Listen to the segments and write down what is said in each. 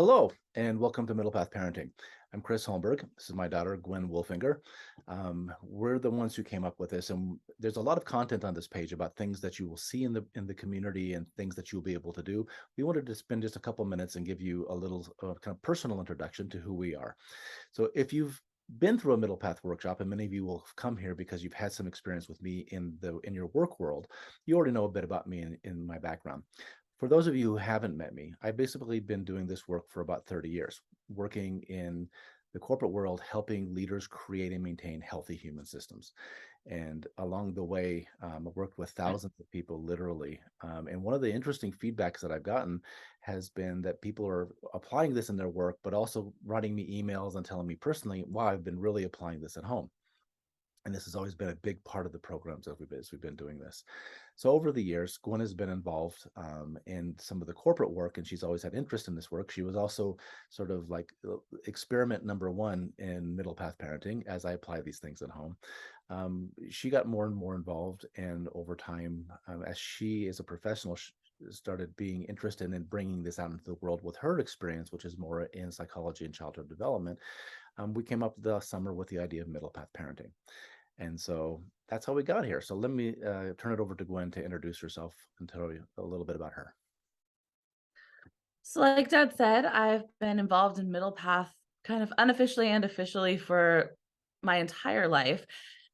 Hello, and welcome to Middle Path Parenting. I'm Chris Holmberg. This is my daughter, Gwen Wolfinger. We're the ones who came up with this, and there's a lot of content on this page about things that you will see in the community and things that you'll be able to do. We wanted to spend just a couple minutes and give you a little kind of personal introduction to who we are. So, if you've been through a Middle Path workshop, and many of you will have come here because you've had some experience with me in your work world, you already know a bit about me in my background. For those of you who haven't met me, I've basically been doing this work for about 30 years, working in the corporate world, helping leaders create and maintain healthy human systems. And along the way, I've worked with thousands of people, literally. And one of the interesting feedbacks that I've gotten has been that people are applying this in their work, but also writing me emails and telling me personally, wow, I've been really applying this at home. And this has always been a big part of the programs as we've been doing this. So over the years, Gwen has been involved in some of the corporate work, and she's always had interest in this work. She was also sort of like experiment number one in middle path parenting as I apply these things at home. She got more and more involved, and over time, as she is a professional, started being interested in bringing this out into the world with her experience, which is more in psychology and childhood development. We came up the summer with the idea of middle path parenting. And so that's how we got here. So let me turn it over to Gwen to introduce herself and tell you a little bit about her. So, like Dad said, I've been involved in Middle Path kind of unofficially and officially for my entire life.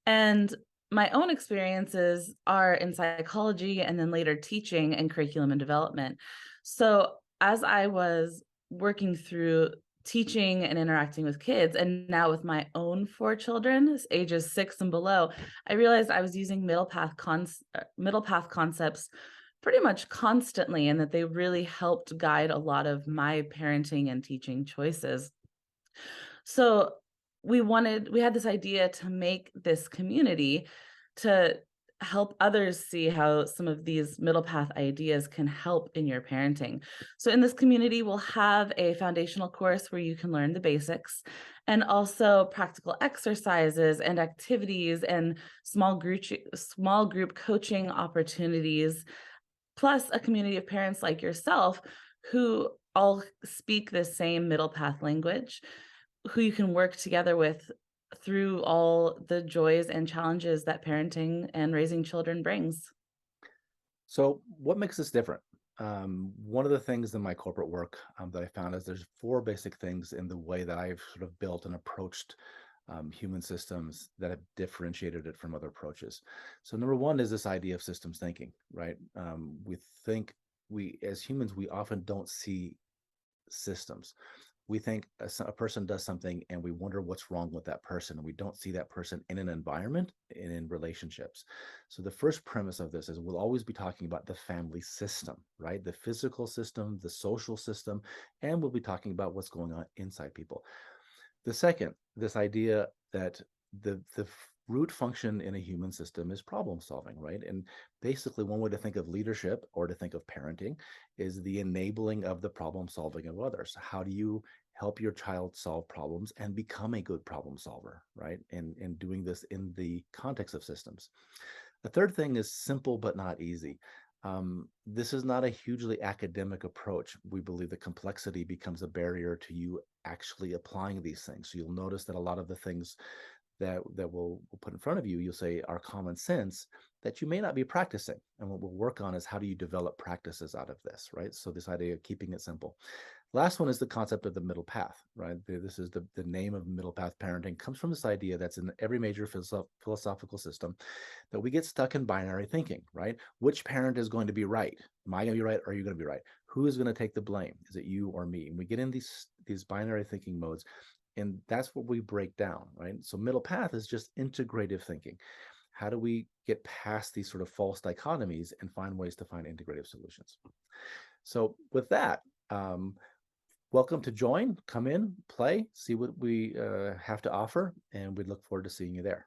And my own experiences are in psychology and then later teaching and curriculum and development. So, as I was working through teaching and interacting with kids, and now with my own four children, ages 6 and below, I realized I was using middle path concepts pretty much constantly, and that they really helped guide a lot of my parenting and teaching choices. So we had this idea to make this community to help others see how some of these middle path ideas can help in your parenting. So in this community, we'll have a foundational course where you can learn the basics, and also practical exercises and activities and small group coaching opportunities, plus a community of parents like yourself who all speak the same middle path language, who you can work together with through all the joys and challenges that parenting and raising children brings. So what makes this different? One of the things in my corporate work that I found is there's four basic things in the way that I've sort of built and approached human systems that have differentiated it from other approaches. So number one is this idea of systems thinking, right? We think we, as humans, we often don't see systems. We think a person does something and we wonder what's wrong with that person. And we don't see that person in an environment and in relationships. So the first premise of this is we'll always be talking about the family system, right? The physical system, the social system, and we'll be talking about what's going on inside people. The second, this idea that the root function in a human system is problem solving, right? And basically, one way to think of leadership or to think of parenting is the enabling of the problem solving of others. How do you help your child solve problems and become a good problem solver, right? And doing this in the context of systems. The third thing is simple but not easy. This is not a hugely academic approach. We believe that complexity becomes a barrier to you actually applying these things. So you'll notice that a lot of the things that we'll put in front of you, you'll say are common sense that you may not be practicing. And what we'll work on is how do you develop practices out of this, right? So this idea of keeping it simple. Last one is the concept of the middle path, right? This is the name of middle path parenting comes from this idea that's in every major philosophical system that we get stuck in binary thinking, right? Which parent is going to be right? Am I going to be right? Or are you going to be right? Who is going to take the blame? Is it you or me? And we get in these binary thinking modes, and that's what we break down, right? So middle path is just integrative thinking. How do we get past these sort of false dichotomies and find ways to find integrative solutions? So with that, welcome to join, come in, play, see what we have to offer, and we look forward to seeing you there.